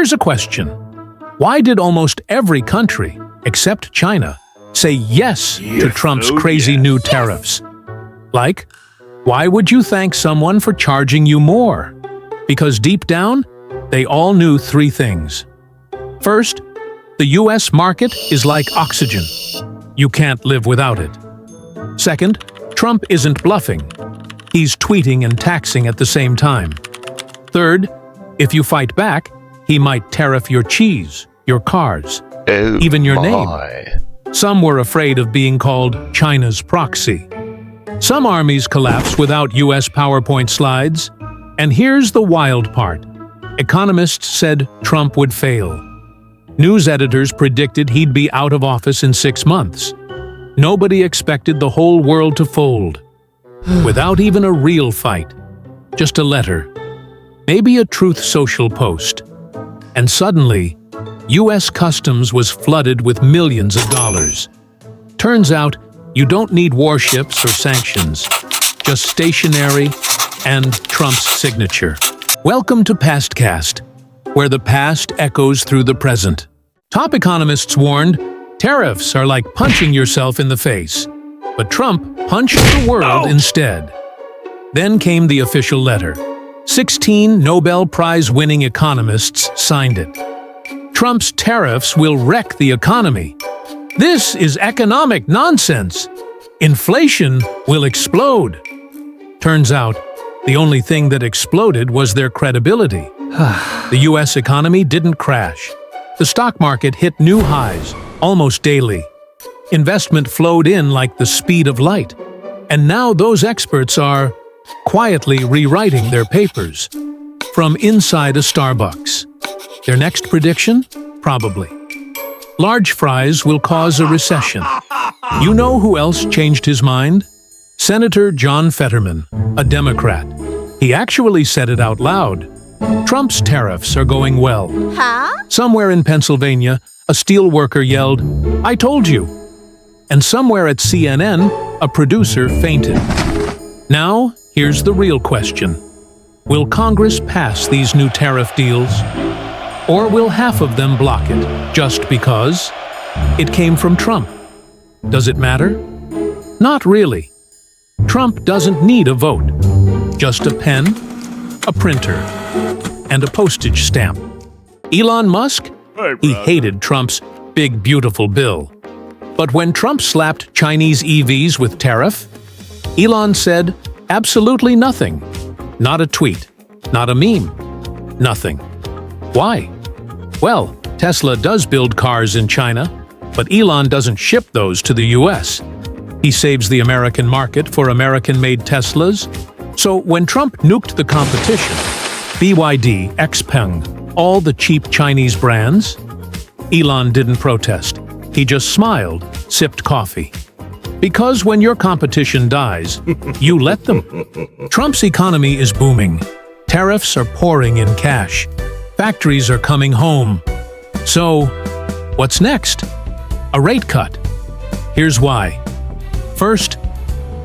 Here's a question. Why did almost every country, except China, say yes to Trump's crazy new tariffs? Like, why would you thank someone for charging you more? Because deep down, they all knew three things. First, the US market is like oxygen. You can't live without it. Second, Trump isn't bluffing. He's tweeting and taxing at the same time. Third, if you fight back, he might tariff your cheese, your cars, even your name. Some were afraid of being called China's proxy. Some armies collapse without US PowerPoint slides. And here's the wild part. Economists said Trump would fail. News editors predicted he'd be out of office in 6 months. Nobody expected the whole world to fold. Without even a real fight. Just a letter. Maybe a Truth Social post. And suddenly, US Customs was flooded with millions of dollars. Turns out, you don't need warships or sanctions. Just stationery and Trump's signature. Welcome to PastCast, where the past echoes through the present. Top economists warned, tariffs are like punching yourself in the face. But Trump punched the world instead. Then came the official letter. 16 Nobel Prize winning economists signed it. Trump's tariffs will wreck the economy. This is economic nonsense. Inflation will explode. Turns out, the only thing that exploded was their credibility. The US economy didn't crash. The stock market hit new highs, almost daily. Investment flowed in like the speed of light. And now those experts are quietly rewriting their papers. From inside a Starbucks. Their next prediction? Probably. Large fries will cause a recession. You know who else changed his mind? Senator John Fetterman, a Democrat. He actually said it out loud. Trump's tariffs are going well. Somewhere in Pennsylvania, a steel worker yelled, "I told you." And somewhere at CNN, a producer fainted. Now, here's the real question. Will Congress pass these new tariff deals? Or will half of them block it, just because? It came from Trump. Does it matter? Not really. Trump doesn't need a vote. Just a pen, a printer, and a postage stamp. Elon Musk? He hated Trump's big, beautiful bill. But when Trump slapped Chinese EVs with tariff, Elon said absolutely nothing. Not a tweet, not a meme, nothing. Why? Well, Tesla does build cars in China, but Elon doesn't ship those to the US. He saves the American market for American-made Teslas. So when Trump nuked the competition, BYD, Xpeng, all the cheap Chinese brands, Elon didn't protest. He just smiled, sipped coffee. Because when your competition dies, you let them. Trump's economy is booming. Tariffs are pouring in cash. Factories are coming home. So, what's next? A rate cut. Here's why. First,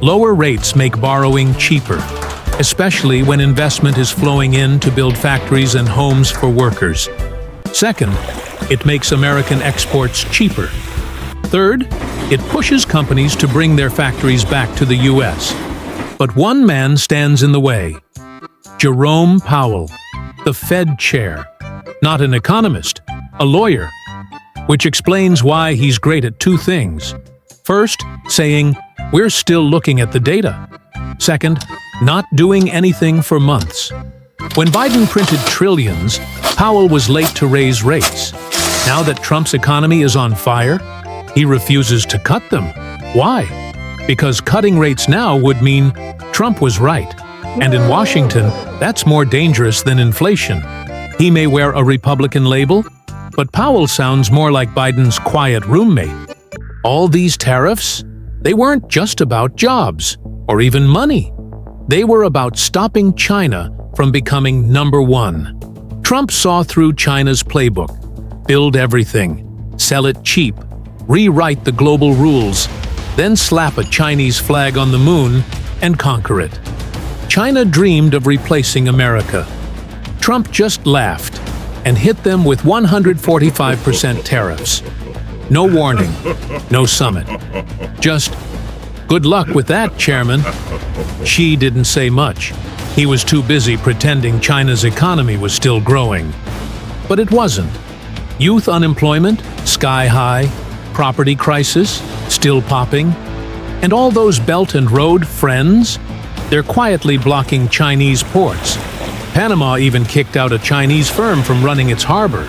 lower rates make borrowing cheaper, especially when investment is flowing in to build factories and homes for workers. Second, it makes American exports cheaper. Third, it pushes companies to bring their factories back to the US. But one man stands in the way. Jerome Powell, the Fed chair. Not an economist, a lawyer. Which explains why he's great at two things. First, saying, "We're still looking at the data." Second, not doing anything for months. When Biden printed trillions, Powell was late to raise rates. Now that Trump's economy is on fire, he refuses to cut them. Why? Because cutting rates now would mean Trump was right. And in Washington, that's more dangerous than inflation. He may wear a Republican label, but Powell sounds more like Biden's quiet roommate. All these tariffs, they weren't just about jobs or even money. They were about stopping China from becoming number one. Trump saw through China's playbook. Build everything, sell it cheap, rewrite the global rules, then slap a Chinese flag on the moon and conquer it. China dreamed of replacing America. Trump just laughed, and hit them with 145% tariffs. No warning, no summit. Just, good luck with that, Chairman. Xi didn't say much. He was too busy pretending China's economy was still growing. But it wasn't. Youth unemployment, sky high, property crisis, still popping, and all those Belt and Road friends, they're quietly blocking Chinese ports. Panama even kicked out a Chinese firm from running its harbor.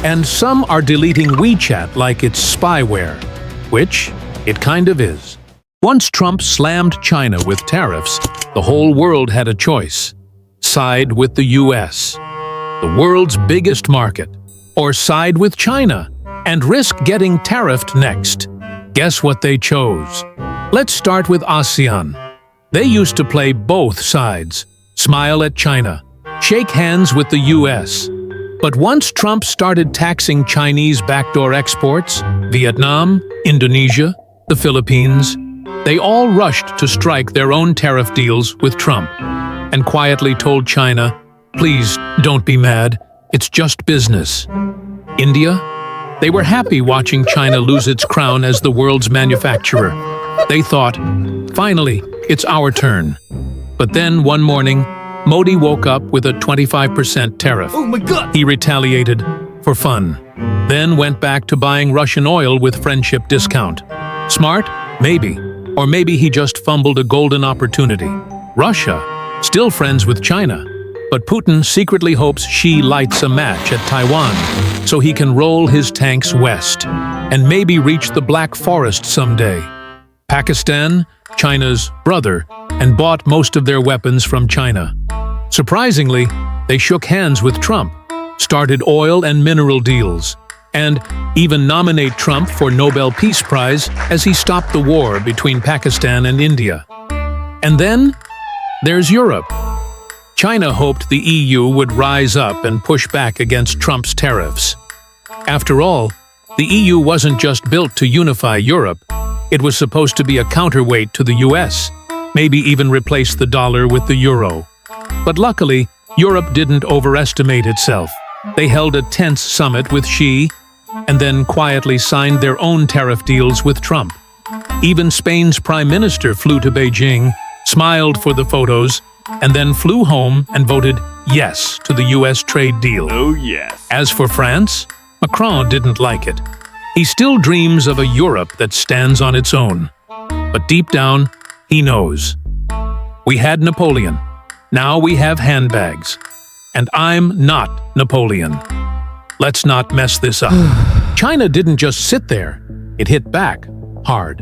And some are deleting WeChat like it's spyware, which it kind of is. Once Trump slammed China with tariffs, the whole world had a choice. Side with the US, the world's biggest market, or side with China and risk getting tariffed next. Guess what they chose? Let's start with ASEAN. They used to play both sides, smile at China, shake hands with the US. But once Trump started taxing Chinese backdoor exports, Vietnam, Indonesia, the Philippines, they all rushed to strike their own tariff deals with Trump and quietly told China, please don't be mad, it's just business. India? They were happy watching China lose its crown as the world's manufacturer. They thought, finally, it's our turn. But then one morning, Modi woke up with a 25% tariff. Oh my God! He retaliated for fun, then went back to buying Russian oil with friendship discount. Smart? Maybe. Or maybe he just fumbled a golden opportunity. Russia, still friends with China, but Putin secretly hopes Xi lights a match at Taiwan so he can roll his tanks west and maybe reach the Black Forest someday. Pakistan, China's brother, and bought most of their weapons from China. Surprisingly, they shook hands with Trump, started oil and mineral deals, and even nominate Trump for Nobel Peace Prize as he stopped the war between Pakistan and India. And then, there's Europe. China hoped the EU would rise up and push back against Trump's tariffs. After all, the EU wasn't just built to unify Europe, it was supposed to be a counterweight to the US, maybe even replace the dollar with the euro. But luckily, Europe didn't overestimate itself. They held a tense summit with Xi, and then quietly signed their own tariff deals with Trump. Even Spain's prime minister flew to Beijing, smiled for the photos, and then flew home and voted yes to the US trade deal. Oh yes. As for France, Macron didn't like it. He still dreams of a Europe that stands on its own. But deep down, he knows. We had Napoleon. Now we have handbags. And I'm not Napoleon. Let's not mess this up. China didn't just sit there. It hit back hard.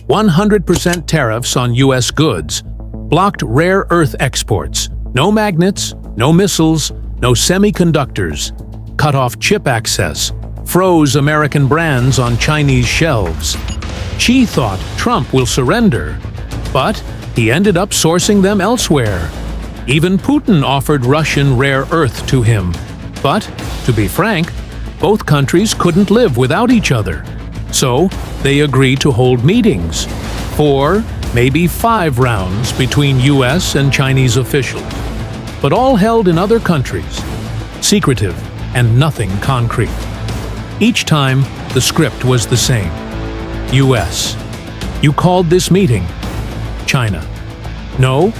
100% tariffs on US goods, blocked rare earth exports, no magnets, no missiles, no semiconductors, cut off chip access, froze American brands on Chinese shelves. Xi thought Trump will surrender, but he ended up sourcing them elsewhere. Even Putin offered Russian rare earth to him. But, to be frank, both countries couldn't live without each other. So, they agreed to hold meetings. 4, maybe 5 rounds between US and Chinese officials. But all held in other countries. Secretive and nothing concrete. Each time, the script was the same. US. You called this meeting. China. No,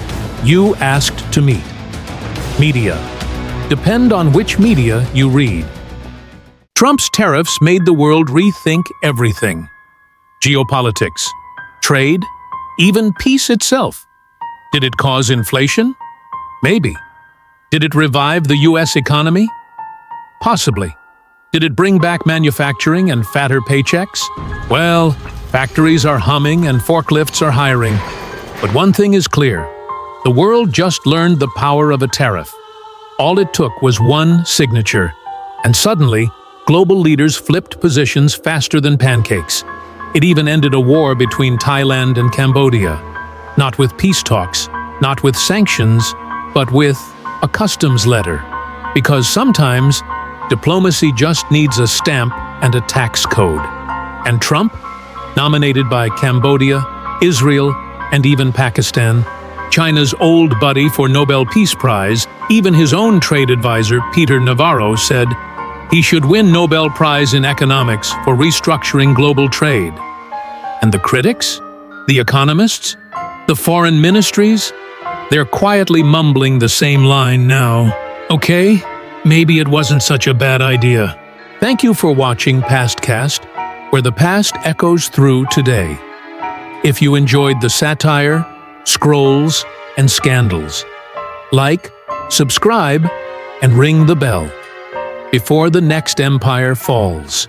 you asked to meet. Media. Depend on which media you read. Trump's tariffs made the world rethink everything. Geopolitics, trade, even peace itself. Did it cause inflation? Maybe. Did it revive the US economy? Possibly. Did it bring back manufacturing and fatter paychecks? Well, factories are humming and forklifts are hiring. But one thing is clear. The world just learned the power of a tariff. All it took was one signature. And suddenly, global leaders flipped positions faster than pancakes. It even ended a war between Thailand and Cambodia. Not with peace talks, not with sanctions, but with a customs letter. Because sometimes, diplomacy just needs a stamp and a tax code. And Trump, nominated by Cambodia, Israel, and even Pakistan, China's old buddy for Nobel Peace Prize, even his own trade advisor, Peter Navarro, said he should win Nobel Prize in economics for restructuring global trade. And the critics? The economists? The foreign ministries? They're quietly mumbling the same line now. Okay, maybe it wasn't such a bad idea. Thank you for watching PastCast, where the past echoes through today. If you enjoyed the satire, scrolls, and scandals, like, subscribe, and ring the bell before the next empire falls.